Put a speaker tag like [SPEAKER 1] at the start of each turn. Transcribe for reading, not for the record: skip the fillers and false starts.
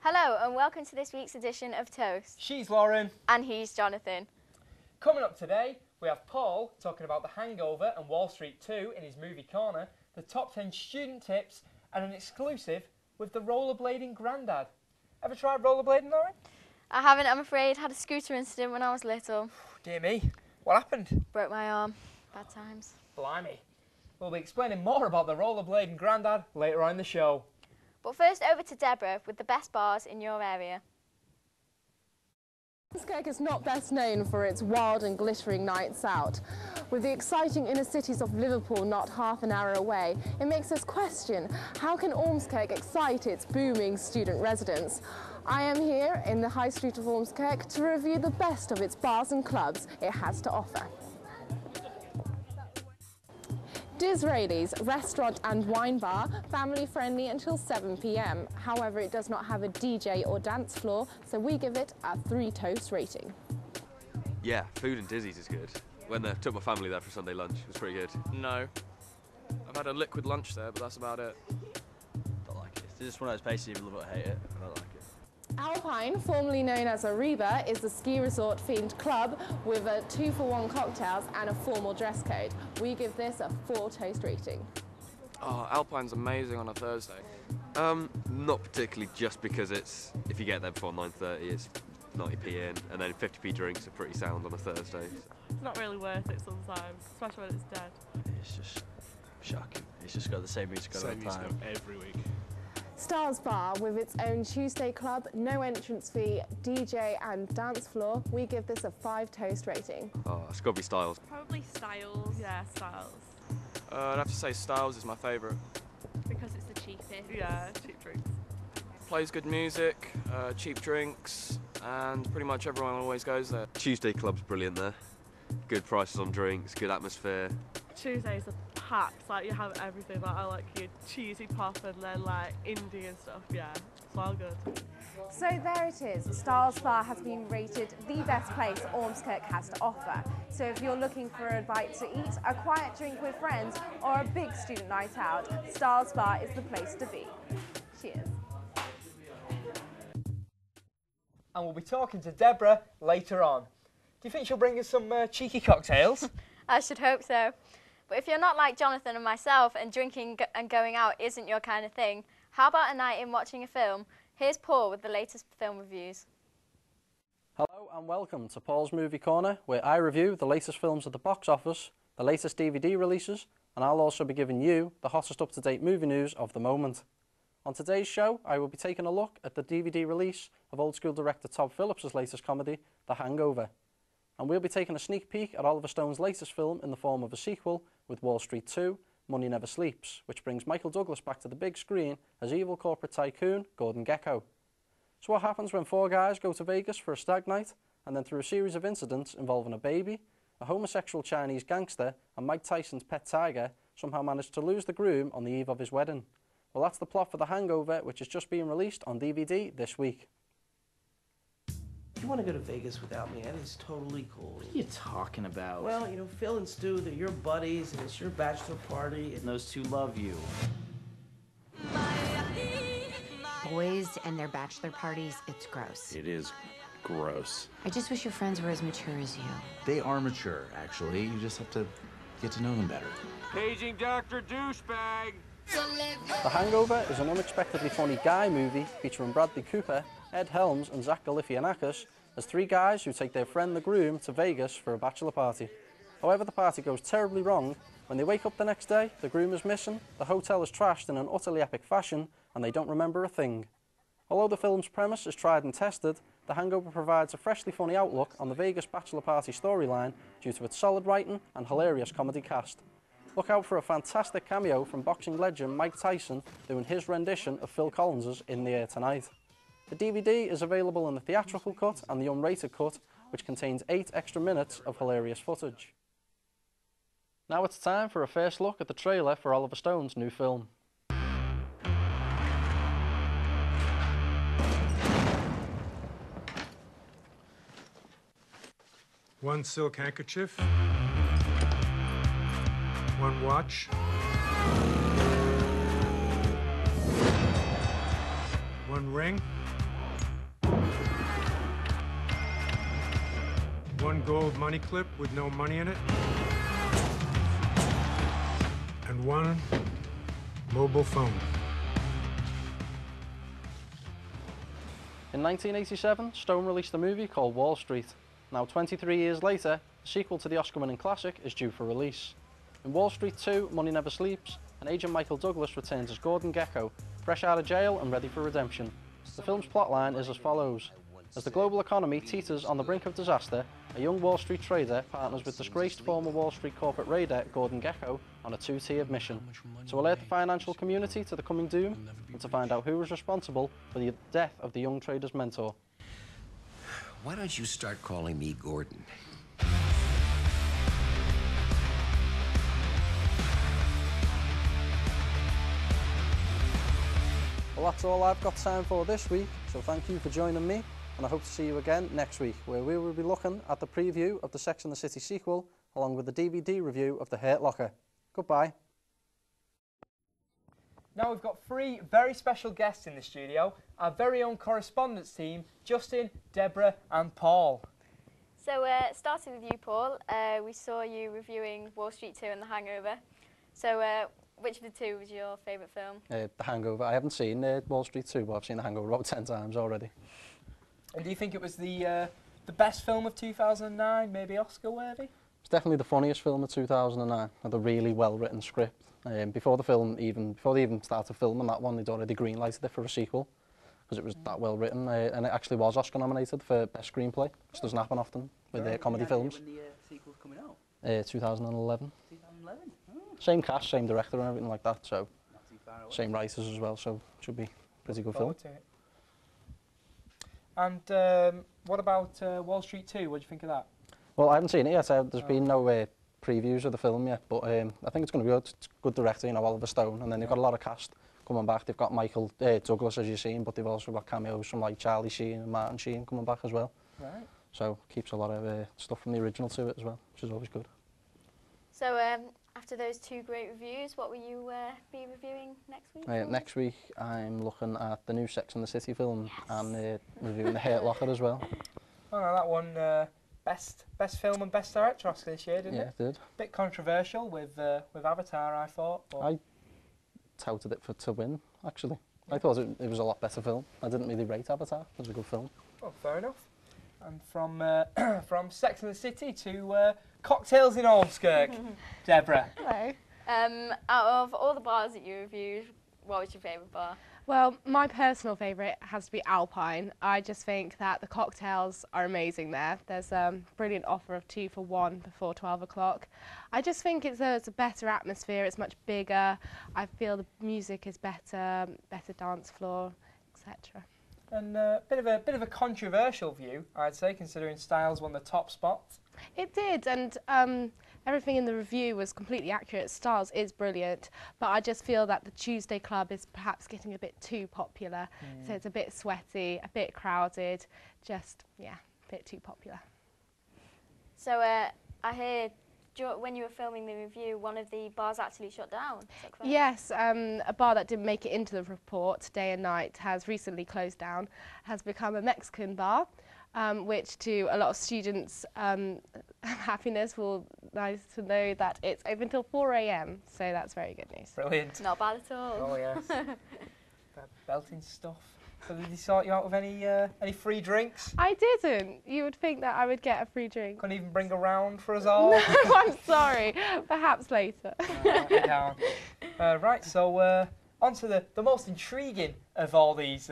[SPEAKER 1] Hello and welcome to this week's edition of Toast.
[SPEAKER 2] She's Lauren.
[SPEAKER 1] And he's Jonathan.
[SPEAKER 2] Coming up today, we have Paul talking about The Hangover and Wall Street 2 in his movie corner, the top 10 student tips, and an exclusive with the rollerblading granddad. Ever tried rollerblading, Lauren?
[SPEAKER 1] I haven't, I'm afraid. Had a scooter incident when I was little.
[SPEAKER 2] Dear me, what happened?
[SPEAKER 1] Broke my arm. Bad times.
[SPEAKER 2] Blimey. We'll be explaining more about the rollerblading granddad later on in the show.
[SPEAKER 1] But first, over to Deborah with the best bars in your area.
[SPEAKER 3] Ormskirk is not best known for its wild and glittering nights out. With the exciting inner cities of Liverpool not half an hour away, it makes us question, how can Ormskirk excite its booming student residents? I am here in the High Street of Ormskirk to review the best of its bars and clubs it has to offer. Disraeli's restaurant and wine bar, family friendly until 7 p.m. However, it does not have a DJ or dance floor, so we give it a 3 toast rating.
[SPEAKER 4] Yeah, food in Dizzy's is good. When I took my family there for Sunday lunch, it was pretty good.
[SPEAKER 5] No. I've had a liquid lunch there, but that's about it.
[SPEAKER 6] Don't like it. It's just one of those places you love it or hate it. I don't like it.
[SPEAKER 3] Alpine, formerly known as Ariba, is the ski resort themed club with a 2-for-1 cocktails and a formal dress code. We give this a 4 toast rating.
[SPEAKER 5] Oh, Alpine's amazing on a Thursday.
[SPEAKER 4] Not particularly, just because it's, if you get there before 9:30, it's 90p in, and then 50p drinks are pretty sound on a Thursday.
[SPEAKER 7] It's not really worth it sometimes, especially when it's dead.
[SPEAKER 6] It's just shocking. It's just got the same music all the time.
[SPEAKER 5] every week.
[SPEAKER 3] Stars Bar, with its own Tuesday club, no entrance fee, DJ and dance floor, we give this a 5 toast rating.
[SPEAKER 4] Oh, it's got to be Styles.
[SPEAKER 7] Probably Styles. Yeah, Styles.
[SPEAKER 5] I'd have to say Styles is my favourite.
[SPEAKER 7] Because it's the cheapest. Yeah, cheap drinks.
[SPEAKER 5] Plays good music, cheap drinks, and pretty much everyone always goes there.
[SPEAKER 4] Tuesday Club's brilliant there. Good prices on drinks, good atmosphere.
[SPEAKER 7] Tuesdays are packed, like you have everything, like I like your cheesy pop and then like indie and stuff, yeah, it's all good.
[SPEAKER 3] So there it is, Stars Bar has been rated the best place Ormskirk has to offer. So if you're looking for a bite to eat, a quiet drink with friends, or a big student night out, Stars Bar is the place to be. Cheers.
[SPEAKER 2] And we'll be talking to Deborah later on. Do you think she'll bring us some cheeky cocktails?
[SPEAKER 1] I should hope so. But if you're not like Jonathan and myself and drinking and going out isn't your kind of thing, how about a night in watching a film? Here's Paul with the latest film reviews.
[SPEAKER 8] Hello and welcome to Paul's Movie Corner, where I review the latest films at the box office, the latest DVD releases, and I'll also be giving you the hottest up-to-date movie news of the moment. On today's show, I will be taking a look at the DVD release of old school director Todd Phillips' latest comedy, The Hangover. And we'll be taking a sneak peek at Oliver Stone's latest film in the form of a sequel with Wall Street 2, Money Never Sleeps, which brings Michael Douglas back to the big screen as evil corporate tycoon Gordon Gekko. So what happens when 4 guys go to Vegas for a stag night, and then through a series of incidents involving a baby, a homosexual Chinese gangster, and Mike Tyson's pet tiger, somehow manage to lose the groom on the eve of his wedding? Well, that's the plot for The Hangover, which is just being released on DVD this week.
[SPEAKER 9] If you want to go to Vegas without me, that is totally cool.
[SPEAKER 10] What are you talking about?
[SPEAKER 9] Well, you know, Phil and Stu, they're your buddies, and it's your bachelor party.
[SPEAKER 10] And those two love you.
[SPEAKER 11] Boys and their bachelor parties, it's gross.
[SPEAKER 10] It is gross.
[SPEAKER 11] I just wish your friends were as mature as you.
[SPEAKER 10] They are mature, actually. You just have to get to know them better.
[SPEAKER 12] Paging Dr. Douchebag!
[SPEAKER 8] The Hangover is an unexpectedly funny guy movie featuring Bradley Cooper, Ed Helms and Zach Galifianakis as 3 guys who take their friend the groom to Vegas for a bachelor party. However, the party goes terribly wrong. When they wake up the next day, the groom is missing, the hotel is trashed in an utterly epic fashion, and they don't remember a thing. Although the film's premise is tried and tested, The Hangover provides a freshly funny outlook on the Vegas bachelor party storyline due to its solid writing and hilarious comedy cast. Look out for a fantastic cameo from boxing legend Mike Tyson doing his rendition of Phil Collins's In the Air Tonight. The DVD is available in the theatrical cut and the unrated cut, which contains 8 extra minutes of hilarious footage. Now it's time for a first look at the trailer for Oliver Stone's new film.
[SPEAKER 13] One silk handkerchief, one watch, one ring, one gold money clip with no money in it, and one mobile phone.
[SPEAKER 8] In 1987, Stone released a movie called Wall Street. Now 23 years later, the sequel to the Oscar-winning classic is due for release. In Wall Street 2, Money Never Sleeps, and Agent Michael Douglas returns as Gordon Gekko, fresh out of jail and ready for redemption. The film's plotline is as follows. As the global economy teeters on the brink of disaster, a young Wall Street trader partners with disgraced former Wall Street corporate raider Gordon Gekko on a two-tiered mission to alert the financial community to the coming doom and to find out who was responsible for the death of the young trader's mentor.
[SPEAKER 14] Why don't you start calling me Gordon?
[SPEAKER 8] Well, that's all I've got time for this week, so thank you for joining me, and I hope to see you again next week, where we will be looking at the preview of the Sex and the City sequel, along with the DVD review of The Hurt Locker. Goodbye.
[SPEAKER 2] Now we've got three very special guests in the studio, our very own correspondence team, Justin, Deborah and Paul.
[SPEAKER 1] So starting with you, Paul, we saw you reviewing Wall Street 2 and The Hangover. So which of the two was your favourite film?
[SPEAKER 8] The Hangover. I haven't seen Wall Street 2, but I've seen The Hangover about 10 times already.
[SPEAKER 2] And do you think it was the best film of 2009, maybe Oscar-worthy?
[SPEAKER 8] It's definitely the funniest film of 2009, with a really well-written script. Before they even started filming that one, they'd already green-lighted it for a sequel, because it was that well-written, and it actually was Oscar-nominated for Best Screenplay, which doesn't happen often with comedy films.
[SPEAKER 15] When the sequel's coming out?
[SPEAKER 8] 2011.
[SPEAKER 15] 2011? Oh.
[SPEAKER 8] Same cast, same director and everything like that, so
[SPEAKER 15] Not too far away.
[SPEAKER 8] same writers as well, so it should be a pretty good film.
[SPEAKER 2] And what about Wall Street 2? What do you think of that?
[SPEAKER 8] Well, I haven't seen it yet. There's been no previews of the film yet, but I think it's going to be good. It's a good director, you know, Oliver Stone, and then they've got a lot of cast coming back. They've got Michael Douglas, as you've seen, but they've also got cameos from like Charlie Sheen and Martin Sheen coming back as well.
[SPEAKER 2] Right.
[SPEAKER 8] So keeps a lot of stuff from the original to it as well, which is always good.
[SPEAKER 1] So after those two great reviews, what will you be reviewing next week?
[SPEAKER 8] Next week, I'm looking at the new Sex and the City film and reviewing The Hurt Locker as well.
[SPEAKER 2] Oh, no, that one best film and best director Oscar this year, didn't it?
[SPEAKER 8] Yeah, it did.
[SPEAKER 2] Bit controversial with Avatar, I thought. But
[SPEAKER 8] I touted it to win, actually. I thought it was a lot better film. I didn't really rate Avatar. It was a good film.
[SPEAKER 2] Oh, fair enough. And from from Sex and the City to cocktails in Ormskirk, Deborah.
[SPEAKER 3] Hello.
[SPEAKER 1] Out of all the bars that you reviewed, what was your favourite bar?
[SPEAKER 3] Well, my personal favourite has to be Alpine. I just think that the cocktails are amazing there. There's a brilliant offer of 2 for 1 before 12 o'clock. I just think it's a better atmosphere, it's much bigger. I feel the music is better dance floor, etc.
[SPEAKER 2] And bit of a controversial view, I'd say, considering Styles won the top spot.
[SPEAKER 3] It did, and everything in the review was completely accurate. Styles is brilliant, but I just feel that the Tuesday Club is perhaps getting a bit too popular. So it's a bit sweaty, a bit crowded, just, yeah, a bit too popular.
[SPEAKER 1] So I heard when you were filming the review, one of the bars actually shut down. Is that correct?
[SPEAKER 3] Yes, a bar that didn't make it into the report, Day and Night, has recently closed down, has become a Mexican bar, which to a lot of students' happiness will nice to know that it's open till 4 AM, so that's very good news.
[SPEAKER 2] Brilliant.
[SPEAKER 1] Not bad at all.
[SPEAKER 2] Oh yes. Belting stuff. So did he sort you out with any free drinks?
[SPEAKER 3] I didn't. You would think that I would get a free drink.
[SPEAKER 2] Couldn't even bring a round for us all?
[SPEAKER 3] No, I'm sorry. Perhaps later.
[SPEAKER 2] Right, so on to the most intriguing of all these